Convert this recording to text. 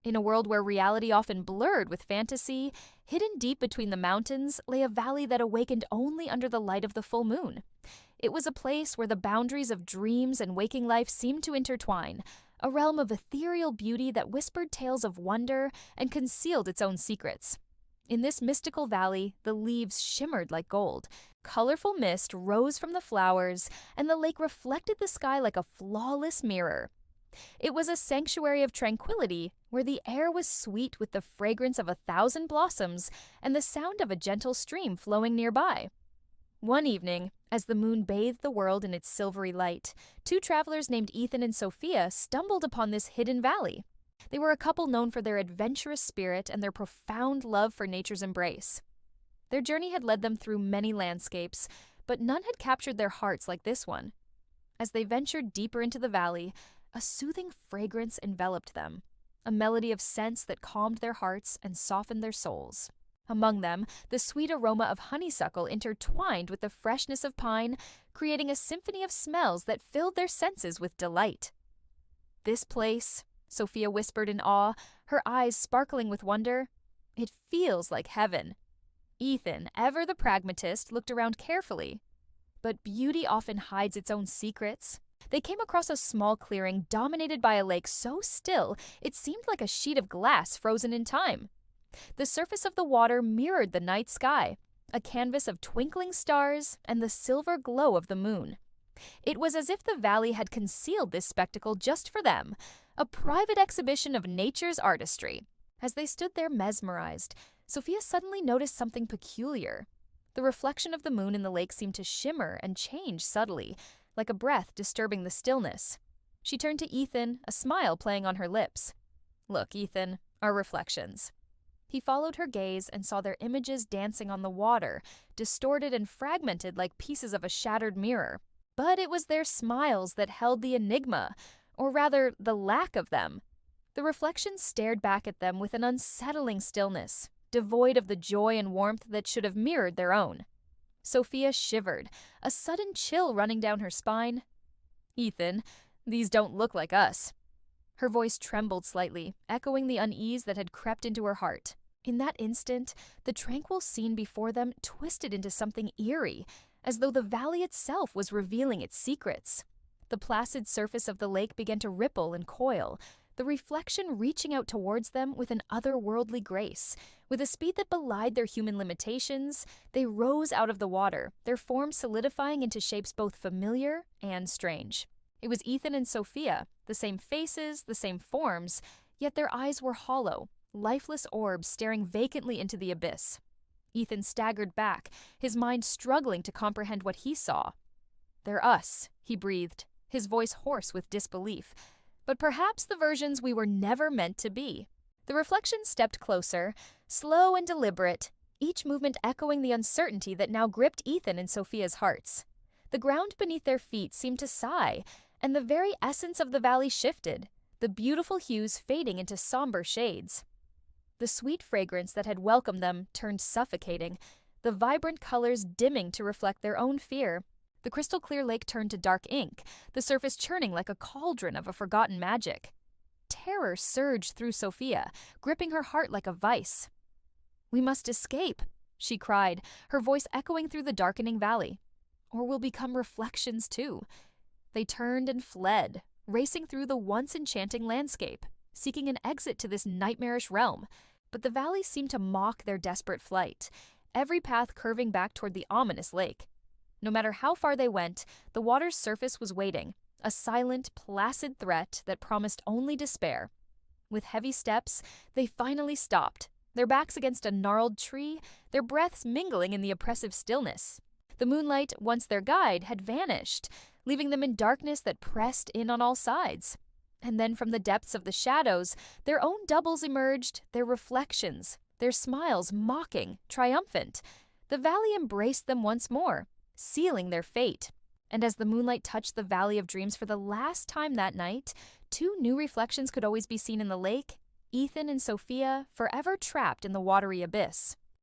In a world where reality often blurred with fantasy, hidden deep between the mountains lay a valley that awakened only under the light of the full moon. It was a place where the boundaries of dreams and waking life seemed to intertwine, a realm of ethereal beauty that whispered tales of wonder and concealed its own secrets. In this mystical valley, the leaves shimmered like gold, colorful mist rose from the flowers, and the lake reflected the sky like a flawless mirror. It was a sanctuary of tranquility where the air was sweet with the fragrance of 1,000 blossoms and the sound of a gentle stream flowing nearby. One evening, as the moon bathed the world in its silvery light, two travelers named Ethan and Sophia stumbled upon this hidden valley. They were a couple known for their adventurous spirit and their profound love for nature's embrace. Their journey had led them through many landscapes, but none had captured their hearts like this one. As they ventured deeper into the valley, a soothing fragrance enveloped them, a melody of scents that calmed their hearts and softened their souls. Among them, the sweet aroma of honeysuckle intertwined with the freshness of pine, creating a symphony of smells that filled their senses with delight. "This place," Sophia whispered in awe, her eyes sparkling with wonder, "it feels like heaven." Ethan, ever the pragmatist, looked around carefully. But beauty often hides its own secrets. They came across a small clearing dominated by a lake so still it seemed like a sheet of glass frozen in time. The surface of the water mirrored the night sky, a canvas of twinkling stars and the silver glow of the moon. It was as if the valley had concealed this spectacle just for them, a private exhibition of nature's artistry. As they stood there mesmerized, Sophia suddenly noticed something peculiar. The reflection of the moon in the lake seemed to shimmer and change subtly, like a breath disturbing the stillness. She turned to Ethan, a smile playing on her lips. "Look, Ethan, our reflections." He followed her gaze and saw their images dancing on the water, distorted and fragmented like pieces of a shattered mirror. But it was their smiles that held the enigma, or rather, the lack of them. The reflections stared back at them with an unsettling stillness, devoid of the joy and warmth that should have mirrored their own. Sophia shivered, a sudden chill running down her spine. "Ethan, these don't look like us." Her voice trembled slightly, echoing the unease that had crept into her heart. In that instant, the tranquil scene before them twisted into something eerie, as though the valley itself was revealing its secrets. The placid surface of the lake began to ripple and coil, the reflection reaching out towards them with an otherworldly grace. With a speed that belied their human limitations, they rose out of the water, their forms solidifying into shapes both familiar and strange. It was Ethan and Sophia, the same faces, the same forms, yet their eyes were hollow, lifeless orbs staring vacantly into the abyss. Ethan staggered back, his mind struggling to comprehend what he saw. "They're us," he breathed, his voice hoarse with disbelief. "But perhaps the versions we were never meant to be." The reflection stepped closer, slow and deliberate, each movement echoing the uncertainty that now gripped Ethan and Sophia's hearts. The ground beneath their feet seemed to sigh, and the very essence of the valley shifted, the beautiful hues fading into somber shades. The sweet fragrance that had welcomed them turned suffocating, the vibrant colors dimming to reflect their own fear. The crystal-clear lake turned to dark ink, the surface churning like a cauldron of a forgotten magic. Terror surged through Sophia, gripping her heart like a vice. "We must escape," she cried, her voice echoing through the darkening valley. "Or we'll become reflections too." They turned and fled, racing through the once enchanting landscape, seeking an exit to this nightmarish realm. But the valley seemed to mock their desperate flight, every path curving back toward the ominous lake. No matter how far they went, the water's surface was waiting, a silent, placid threat that promised only despair. With heavy steps, they finally stopped, their backs against a gnarled tree, their breaths mingling in the oppressive stillness. The moonlight, once their guide, had vanished, leaving them in darkness that pressed in on all sides. And then from the depths of the shadows, their own doubles emerged, their reflections, their smiles mocking, triumphant. The valley embraced them once more, sealing their fate. And as the moonlight touched the Valley of Dreams for the last time that night, two new reflections could always be seen in the lake, Ethan and Sophia forever trapped in the watery abyss.